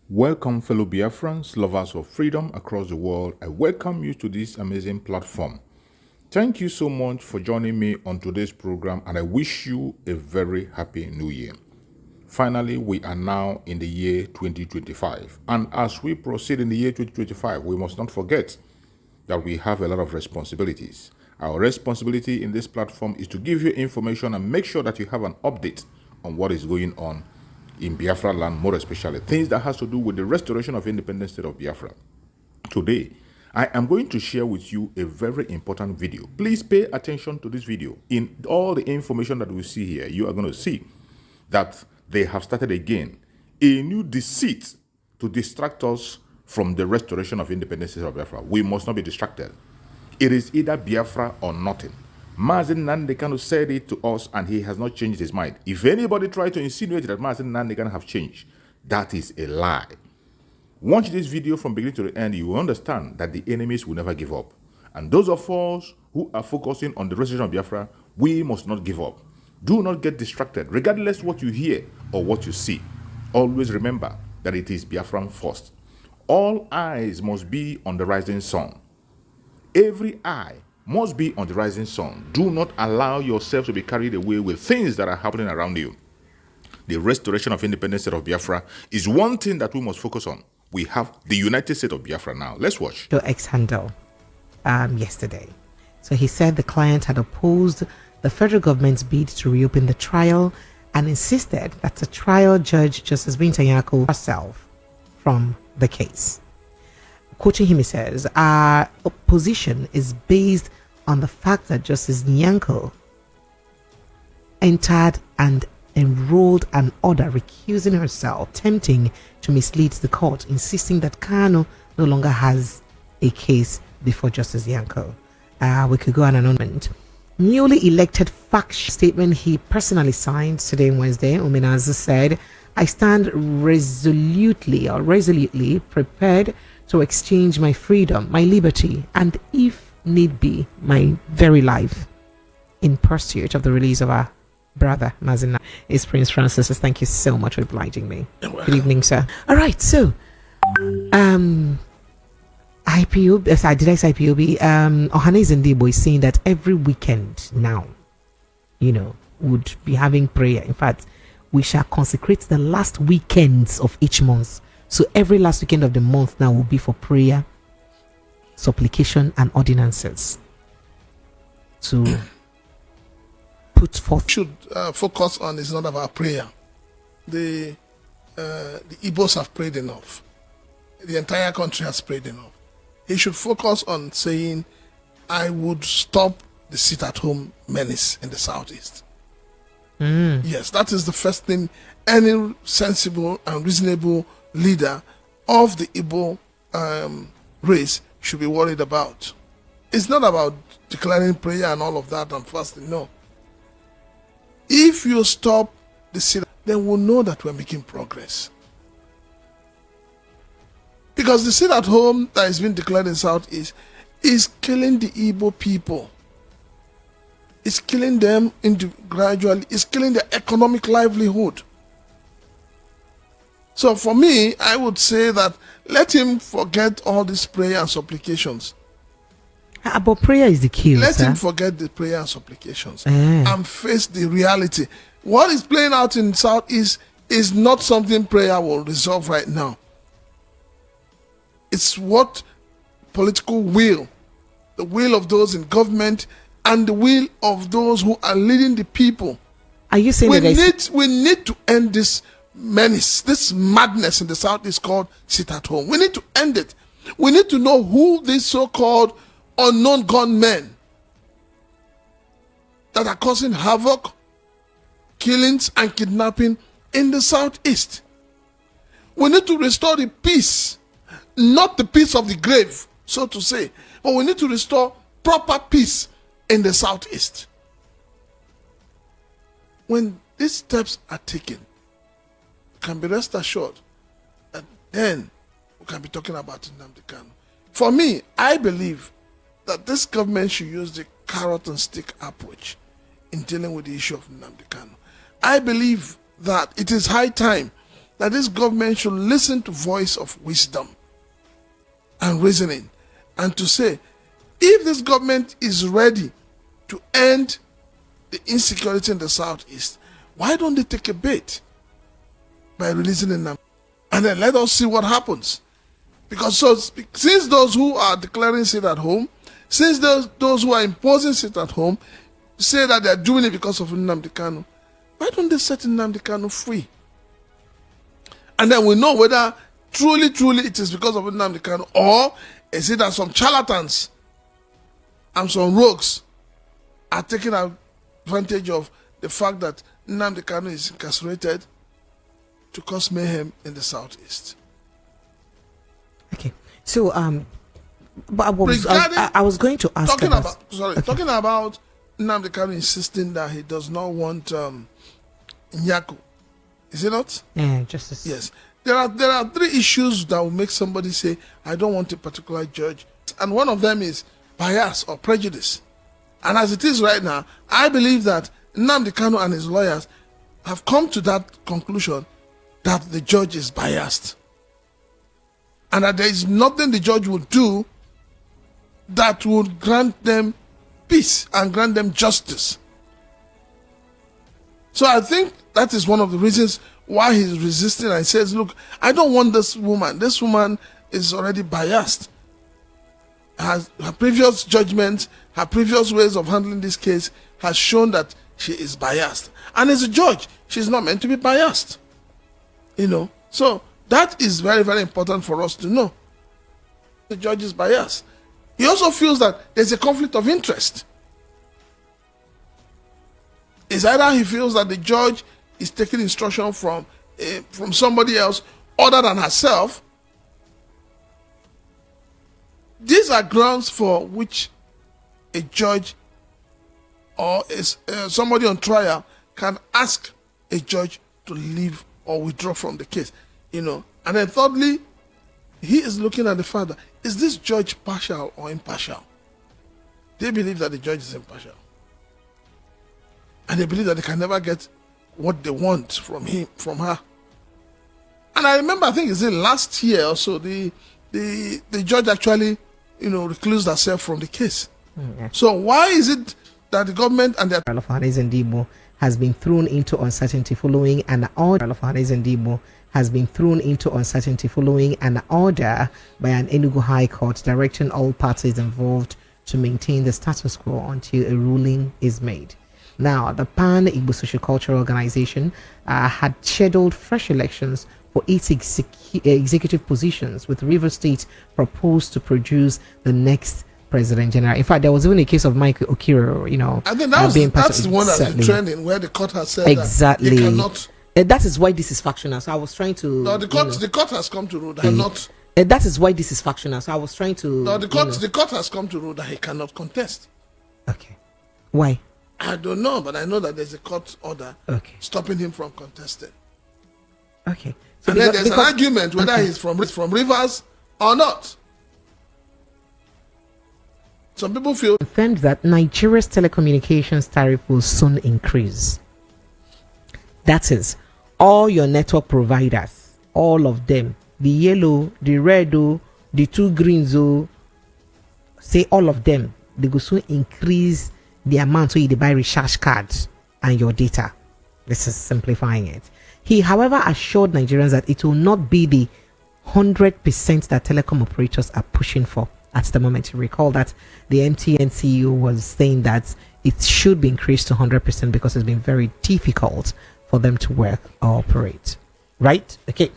Welcome, fellow Biafrans, lovers of freedom across the world. I welcome you to this amazing platform. Thank you so much for joining me on today's program, and I wish you a very happy new year. Finally, we are now in the year 2025. And as we proceed in the year 2025, we must not forget that we have a lot of responsibilities. Our responsibility in this platform is to give you information and make sure that you have an update on what is going on in Biafra land, more especially things that has to do with the restoration of independent state of Biafra. Today, I am going to share with you a very important video. Please pay attention to this video. In all the information that we see here, you are going to see that they have started again a new deceit to distract us from the restoration of independent state of Biafra. We must not be distracted. It is either Biafra or nothing. Mazi Nnamdi Kanu said it to us, and he has not changed his mind. If anybody tries to insinuate that Mazi Nnamdi Kanu have changed, that is a lie. Watch this video from beginning to the end. You will understand that the enemies will never give up. And those of us who are focusing on the restoration of Biafra, we must not give up. Do not get distracted, regardless what you hear or what you see. Always remember that it is Biafran first. All eyes must be on the rising sun. Every eye must be on the rising sun. Do not allow yourself to be carried away with things that are happening around you. The restoration of independent state of Biafra is one thing that we must focus on. We have the United States of Biafra now. Let's watch. Your ex-handle yesterday. So he said the client had opposed the federal government's bid to reopen the trial and insisted that the trial judge, Justice Njoku, herself from the case. Quoting him, he says, our position is based on the fact that Justice Njoku entered and enrolled an order recusing herself, attempting to mislead the court, insisting that Kanu no longer has a case before Justice Njoku. We could go on and on. Newly elected faction statement he personally signed today, Wednesday, Uminazu said, I stand resolutely prepared to exchange my freedom, my liberty, and if need be, my very life in pursuit of the release of our brother, Mazi Nnamdi. Is Prince Francis. Thank you so much for obliging me. Good evening, sir. All right, so, IPOB, did I say IPOB? Ohaneze Ndibo is saying that every weekend now, would be having prayer. In fact, we shall consecrate the last weekends of each month. So every last weekend of the month now will be for prayer, supplication, and ordinances to put forth. Should focus on is not about prayer. The Igbos have prayed enough. The entire country has prayed enough. He should focus on saying, I would stop the sit-at-home menace in the southeast. Yes, that is the first thing any sensible and reasonable leader of the Igbo race should be worried about. It's not about declaring prayer and all of that and fasting, no. If you stop the sit, then we'll know that we're making progress. Because the sit at home that is being declared in Southeast is killing the Igbo people. It's killing them gradually. It's killing their economic livelihood. So for me, I would say that let him forget all these prayer and supplications. But prayer is the key. Let sir. him forget the prayer and supplications Eh. and face the reality. What is playing out in Southeast is not something prayer will resolve right now. It's what political will, the will of those in government, and the will of those who are leading the people. Are you saying We need to end this menace, this madness in the Southeast called sit at home. We need to end it. We need to know who these so-called unknown gunmen that are causing havoc, killings, and kidnapping in the Southeast. We need to restore the peace, not the peace of the grave, so to say, but we need to restore proper peace in the Southeast. When these steps are taken, you can be rest assured that then we can be talking about Nnamdi Kanu. For me, I believe that this government should use the carrot and stick approach in dealing with the issue of Nnamdi Kanu. I believe that it is high time that this government should listen to voice of wisdom and reasoning, and to say, if this government is ready to end the insecurity in the Southeast, why don't they take a bait by releasing Nnamdi? And then let us see what happens. Because since those who are declaring sit at home, since those who are imposing sit at home say that they are doing it because of Nnamdi Kanu, why don't they set Nnamdi Kanu free? And then we know whether truly it is because of Nnamdi Kanu, or is it that some charlatans and some rogues are taking advantage of the fact that Nnamdi Kanu is incarcerated to cause mayhem in the Southeast. Okay, so but I was going to ask talking about Nnamdi Kanu insisting that he does not want Njoku. Is it not? Yeah, justice. Yes. There are three issues that will make somebody say, I don't want a particular judge. And one of them is bias or prejudice. And as it is right now, I believe that Nnamdi Kanu and his lawyers have come to that conclusion that the judge is biased. And that there is nothing the judge will do that would grant them peace and grant them justice. So I think that is one of the reasons why he's resisting and says, look, I don't want this woman. This woman is already biased. Her previous judgments, her previous ways of handling this case has shown that she is biased. And as a judge, she's not meant to be biased. So that is very, very important for us to know. The judge is biased. He also feels that there's a conflict of interest. It's either he feels that the judge is taking instruction from somebody else other than herself. These are grounds for which a judge or somebody on trial can ask a judge to leave or withdraw from the case. And then thirdly, he is looking at the fact that, is this judge partial or impartial? They believe that the judge is impartial. And they believe that they can never get what they want from her. And I remember, I think it's the last year or so, the judge actually, reclused herself from the case. Yeah. So why is it that the government and the of Hannes Ndibo has been thrown into uncertainty following an order of Hannes Ndibo has been thrown into uncertainty following an order by an Enugu High Court directing all parties involved to maintain the status quo until a ruling is made. Now, the Pan Igbo Sociocultural Organization had scheduled fresh elections for its executive positions, with Rivers State proposed to produce the next President General. In fact, there was even a case of Mike Okiro, I think that's the one that's been trending, where the court has said exactly that they cannot. That is why this is factional. So I was trying to. No, the court has come to rule that not. That is why this is factional. So I was trying to. No, the court has come to rule that he cannot contest. Okay. Why? I don't know, but I know that there's a court order stopping him from contesting. Okay. So and then there's an argument whether he's from Rivers or not. Some people feel confirmed that Nigeria's telecommunications tariff will soon increase. That is, all your network providers, all of them, the yellow, the red, the two greens, say all of them, they go soon increase the amount so you buy recharge cards and your data. This is simplifying it. He, however, assured Nigerians that it will not be the 100% that telecom operators are pushing for at the moment. You recall that the MTN CEO was saying that it should be increased to 100% because it's been very difficult for them to work or operate. Right? Okay.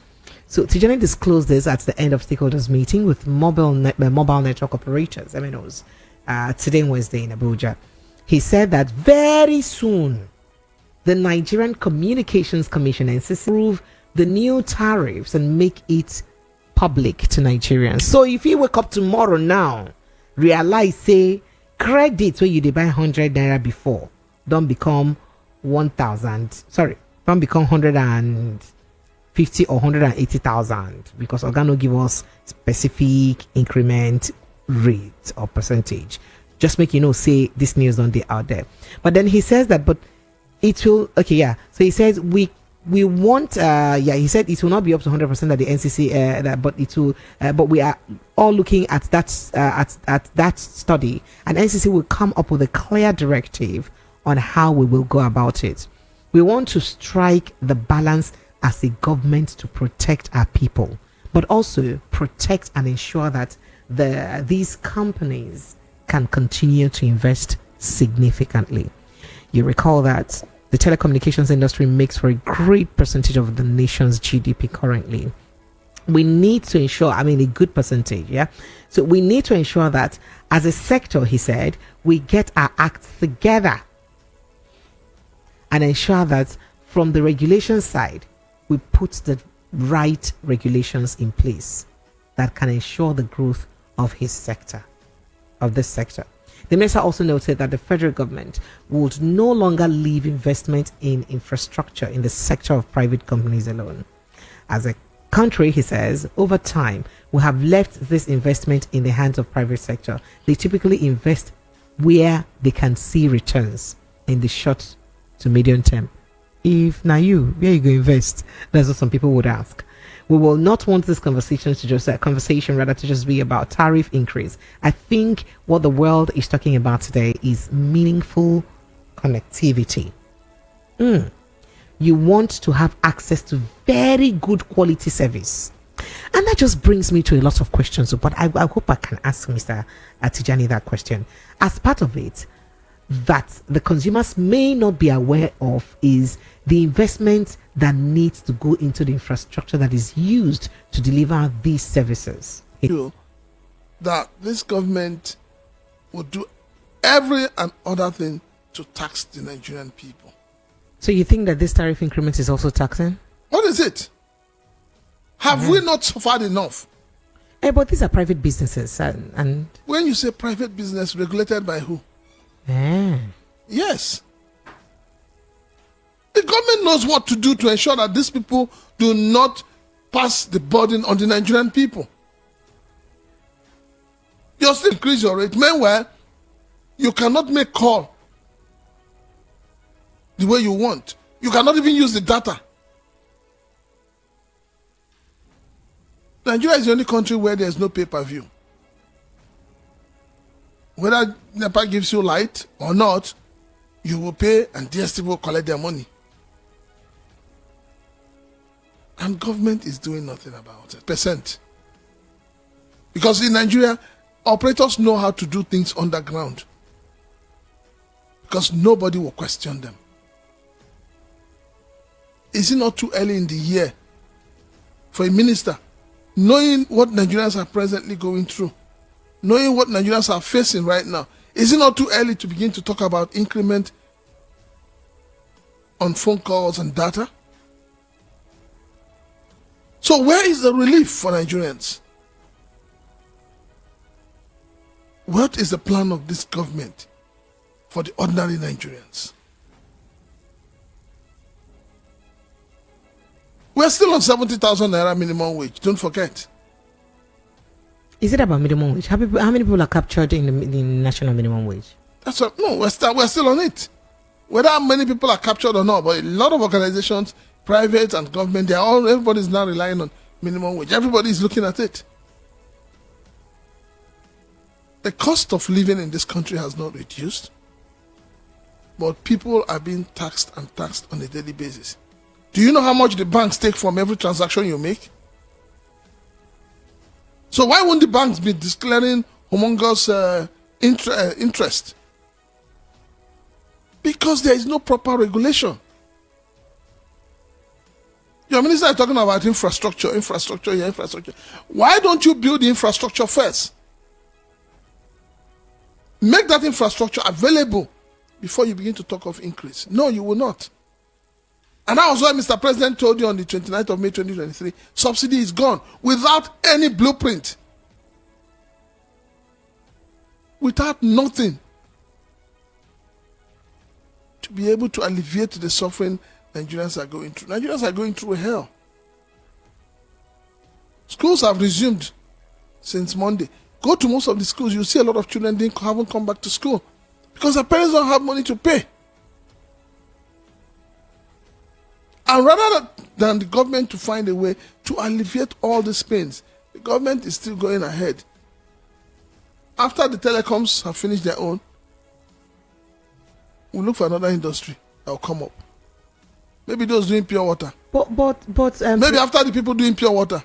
So Tijani disclosed this at the end of stakeholders meeting with mobile network operators, MNOs, today Wednesday in Abuja. He said that very soon the Nigerian Communications Commission insists approve the new tariffs and make it public to Nigerians. So if you wake up tomorrow now, realize say credit where you did buy 100 naira before don't become 1,000. Sorry, don't become 150 or 180,000 because Organo give us specific increment rate or percentage. Just make you know, say this news on the out there. But then he says that, but it will, okay, yeah. So he says we want, he said it will not be up to 100% that the NCC, but it will, but we are all looking at that, at that study, and NCC will come up with a clear directive on how we will go about it. We want to strike the balance as a government to protect our people, but also protect and ensure that these companies can continue to invest significantly. You recall that the telecommunications industry makes for a great percentage of the nation's GDP currently. We need to ensure, a good percentage, yeah? So we need to ensure that as a sector, he said, we get our acts together and ensure that from the regulation side, we put the right regulations in place that can ensure the growth of this sector. The minister also noted that the federal government would no longer leave investment in infrastructure in the sector of private companies alone. As a country, he says, over time, we have left this investment in the hands of private sector. They typically invest where they can see returns in the short to medium term. If now where you go invest? That's what some people would ask. We will not want this conversation to just be about tariff increase. I think what the world is talking about today is meaningful connectivity. You want to have access to very good quality service. And that just brings me to a lot of questions. But I hope I can ask Mr. Tijani that question. As part of it, that the consumers may not be aware of is the investment that needs to go into the infrastructure that is used to deliver these services. That this government would do every and other thing to tax the Nigerian people. So you think that this tariff increment is also taxing? What is it? Have we not suffered enough? But these are private businesses. And when you say private business, regulated by who? Yes. The government knows what to do to ensure that these people do not pass the burden on the Nigerian people. You still increase your rate. Meanwhile, you cannot make call the way you want. You cannot even use the data. Nigeria is the only country where there is no pay-per-view. Whether NEPA gives you light or not, you will pay and DSTV will collect their money. And government is doing nothing about it. Percent. Because in Nigeria, operators know how to do things underground. Because nobody will question them. Is it not too early in the year for a minister, knowing what Nigerians are presently going through, knowing what Nigerians are facing right now, is it not too early to begin to talk about increment on phone calls and data? So where is the relief for Nigerians? What is the plan of this government for the ordinary Nigerians? We're still on 70,000 naira minimum wage. Don't forget. Is it about minimum wage? How many people are captured in the national minimum wage? That's what. No, we're still on it. Whether many people are captured or not, but a lot of organizations, private and government, everybody's now relying on minimum wage. Everybody is looking at it. The cost of living in this country has not reduced, but people are being taxed and taxed on a daily basis. Do you know how much the banks take from every transaction you make? So why won't the banks be declaring humongous interest? Because there is no proper regulation. Your minister is talking about infrastructure. Why don't you build the infrastructure first? Make that infrastructure available before you begin to talk of increase. No, you will not. And that was why Mr. President told you on the 29th of May 2023, subsidy is gone without any blueprint. Without nothing to be able to alleviate the suffering Nigerians are going through. Nigerians are going through hell. Schools have resumed since Monday. Go to most of the schools, you see a lot of children haven't come back to school because their parents don't have money to pay. And rather than the government to find a way to alleviate all these pains, the government is still going ahead. After the telecoms have finished their own, we'll look for another industry that will come up. Maybe those doing pure water. Maybe after the people doing pure water.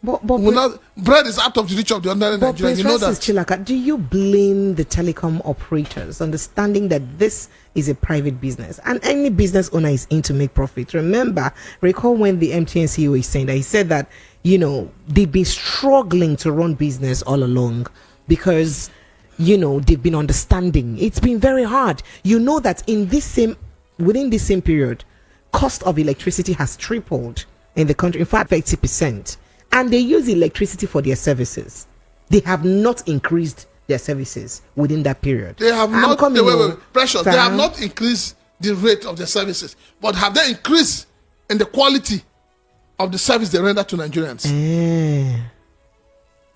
Bread is out of the reach of the ordinary Nigerian. You know that. Chilaka, do you blame the telecom operators, understanding that this is a private business and any business owner is in to make profit? Recall when the MTN CEO is saying that, he said that, they've been struggling to run business all along because, they've been understanding. It's been very hard. You know that within this same period, cost of electricity has tripled in the country, in fact 30%. And they use electricity for their services. They have not increased their services within that period. They have not. Precious. They have not increased the rate of their services, but have they increased in the quality of the service they render to Nigerians?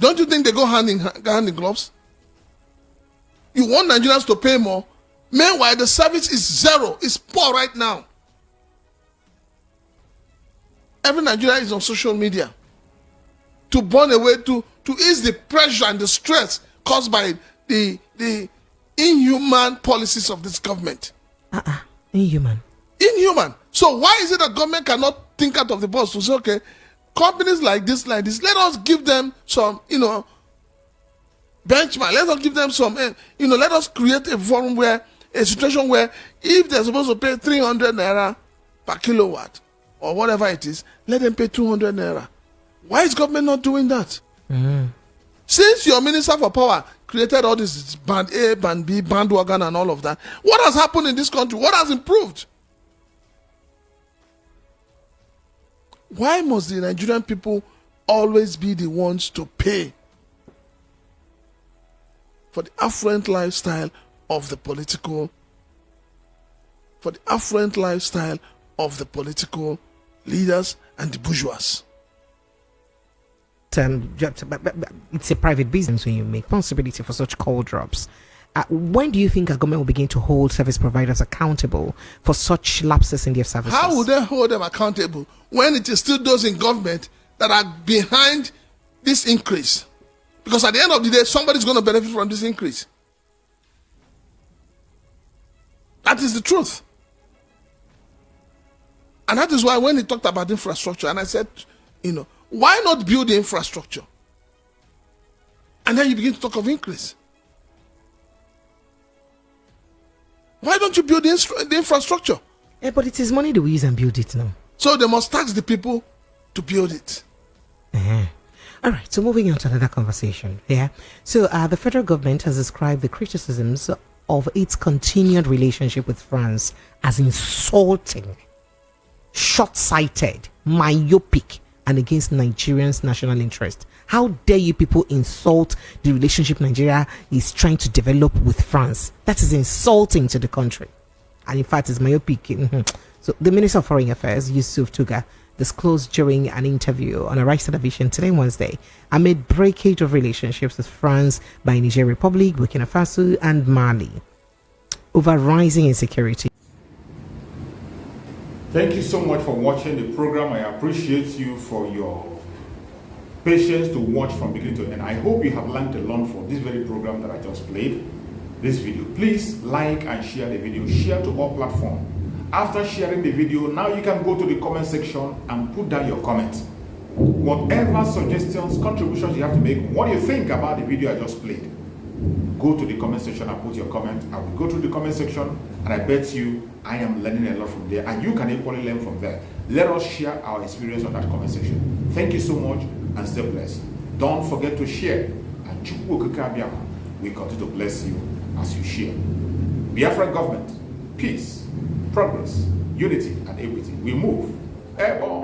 Don't you think they go hand in gloves? You want Nigerians to pay more, meanwhile the service is zero. It's poor right now. Every Nigerian is on social media to burn away, to ease the pressure and the stress caused by the inhuman policies of this government. Inhuman. So why is it that government cannot think out of the box to say, okay, companies like this, let us give them some, benchmark. Let us give them some, let us create a situation where if they're supposed to pay 300 naira per kilowatt or whatever it is, let them pay 200 naira. Why is government not doing that? Since your Minister for Power created all this band A, band B, bandwagon and all of that, what has happened in this country? What has improved? Why must the Nigerian people always be the ones to pay for the affluent lifestyle of the political leaders and the bourgeois? It's a private business when you make responsibility for such call drops. When do you think a government will begin to hold service providers accountable for such lapses in their services? How would they hold them accountable when it is still those in government that are behind this increase? Because at the end of the day, somebody's going to benefit from this increase. That is the truth. And that is why when he talked about infrastructure, and I said, why not build the infrastructure? And then you begin to talk of increase. Why don't you build the infrastructure? But it is money that we use and build it now. So they must tax the people to build it. All right, so moving on to another conversation. So the federal government has described the criticisms of its continued relationship with France as insulting, short-sighted, myopic, and against Nigerians' national interest. How dare you people insult the relationship Nigeria is trying to develop with France? That is insulting to the country. And in fact, it's myopic. So the Minister of Foreign Affairs, Yusuf Tuga, disclosed during an interview on Arise Television today, Wednesday, amid breakage of relationships with France by Niger Republic, Burkina Faso, and Mali over rising insecurity. Thank you so much for watching the program. I appreciate you for your patience to watch from beginning to end. I hope you have learned a lot from this very program that I just played, this video. Please like and share the video. Share to all platforms. After sharing the video, now you can go to the comment section and put down your comments. Whatever suggestions, contributions you have to make, what you think about the video I just played, go to the comment section and put your comment. I will go through the comment section, and I bet you I am learning a lot from there, and you can equally learn from there. Let us share our experience on that comment section. Thank you so much, and stay blessed. Don't forget to share, and Njoku will continue to bless you as you share. Biafra government, peace, progress, unity, and equity. We move. Airborne.